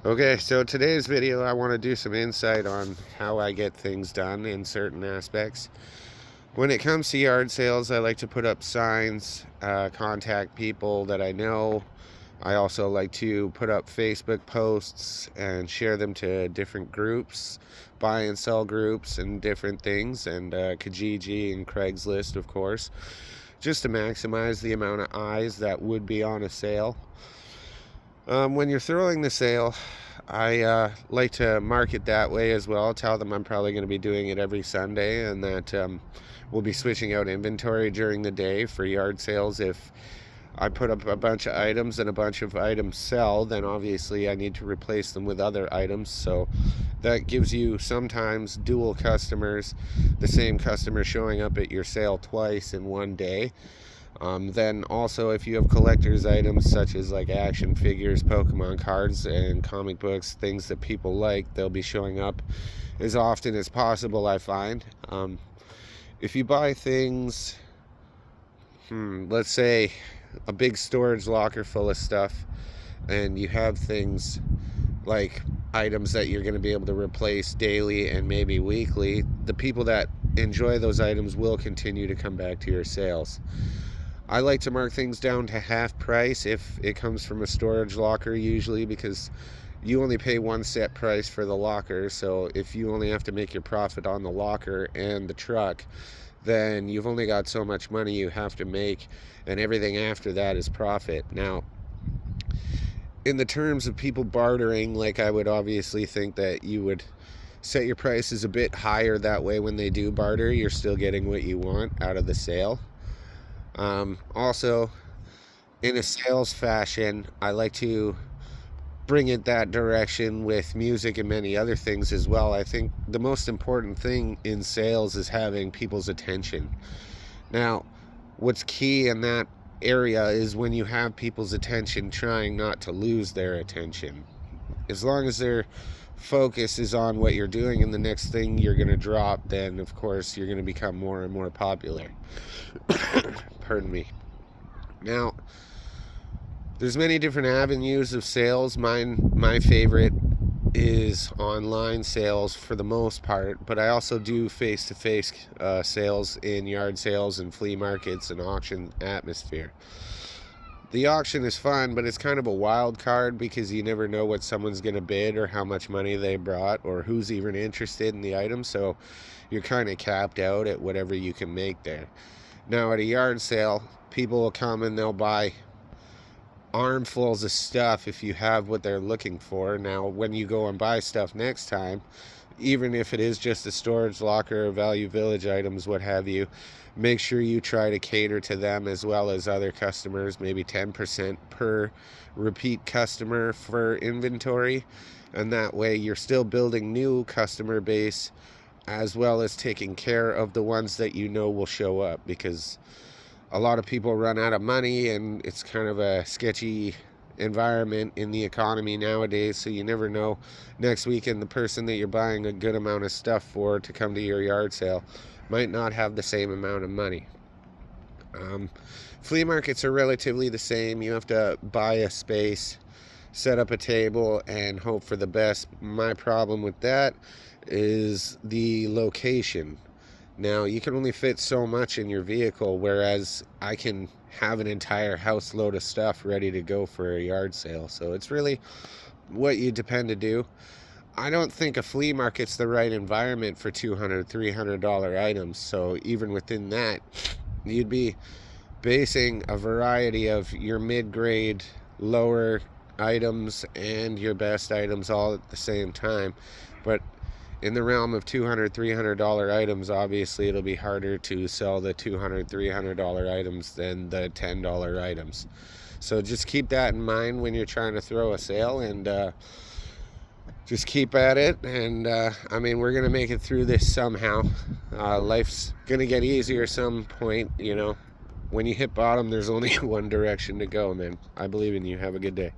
Okay, so today's video I want to do some insight on how I get things done in certain aspects. When it comes to yard sales, I like to put up signs, contact people that I know. I also like to put up Facebook posts and share them to different groups, buy and sell groups and different things, and Kijiji and Craigslist, of course, just to maximize the amount of eyes that would be on a sale. When you're throwing the sale, I like to mark it that way as well. Tell them I'm probably going to be doing it every Sunday and that we'll be switching out inventory during the day for yard sales. If I put up a bunch of items and a bunch of items sell, then obviously I need to replace them with other items. So that gives you sometimes dual customers, the same customer showing up at your sale twice in one day. Then also, if you have collector's items such as like action figures, Pokemon cards, and comic books, things that people like, they'll be showing up as often as possible, I find. If you buy things, let's say a big storage locker full of stuff, and you have things like items that you're going to be able to replace daily and maybe weekly, the people that enjoy those items will continue to come back to your sales. I like to mark things down to half price if it comes from a storage locker, usually, because you only pay one set price for the locker. So if you only have to make your profit on the locker and the truck, then you've only got so much money you have to make, and everything after that is profit. Now, in the terms of people bartering, like, I would obviously think that you would set your prices a bit higher. That way when they do barter, you're still getting what you want out of the sale. Also, in a sales fashion, I like to bring it that direction with music and many other things as well. I think the most important thing in sales is having people's attention. Now, what's key in that area is when you have people's attention, trying not to lose their attention. As long as their focus is on what you're doing and the next thing you're going to drop, then of course you're going to become more and more popular. Pardon me. Now, there's many different avenues of sales. My favorite is online sales for the most part, but I also do face-to-face sales in yard sales and flea markets and auction atmosphere. The auction is fun, but it's kind of a wild card because you never know what someone's going to bid or how much money they brought or who's even interested in the item, so you're kind of capped out at whatever you can make there. Now, at a yard sale, people will come and they'll buy armfuls of stuff if you have what they're looking for. Now, when you go and buy stuff next time, even if it is just a storage locker or value village items, what have you, make sure you try to cater to them as well as other customers, maybe 10% per repeat customer for inventory, and that way you're still building new customer base as well as taking care of the ones that you know will show up, because a lot of people run out of money and it's kind of a sketchy environment in the economy nowadays, so you never know next weekend the person that you're buying a good amount of stuff for to come to your yard sale might not have the same amount of money. Flea markets are relatively the same. You have to buy a space, set up a table, and hope for the best. My problem with that is the location. Now, you can only fit so much in your vehicle, whereas I can have an entire house load of stuff ready to go for a yard sale. So it's really what you depend to do. I don't think a flea market's the right environment for $200, $300 items. So even within that, you'd be basing a variety of your mid-grade, lower items and your best items all at the same time. But in the realm of $200, $300 items, obviously it'll be harder to sell the $200, $300 items than the $10 items. So just keep that in mind when you're trying to throw a sale, and just keep at it. And I mean, we're going to make it through this somehow. Life's going to get easier some point, you know. When you hit bottom, there's only one direction to go, man. I believe in you. Have a good day.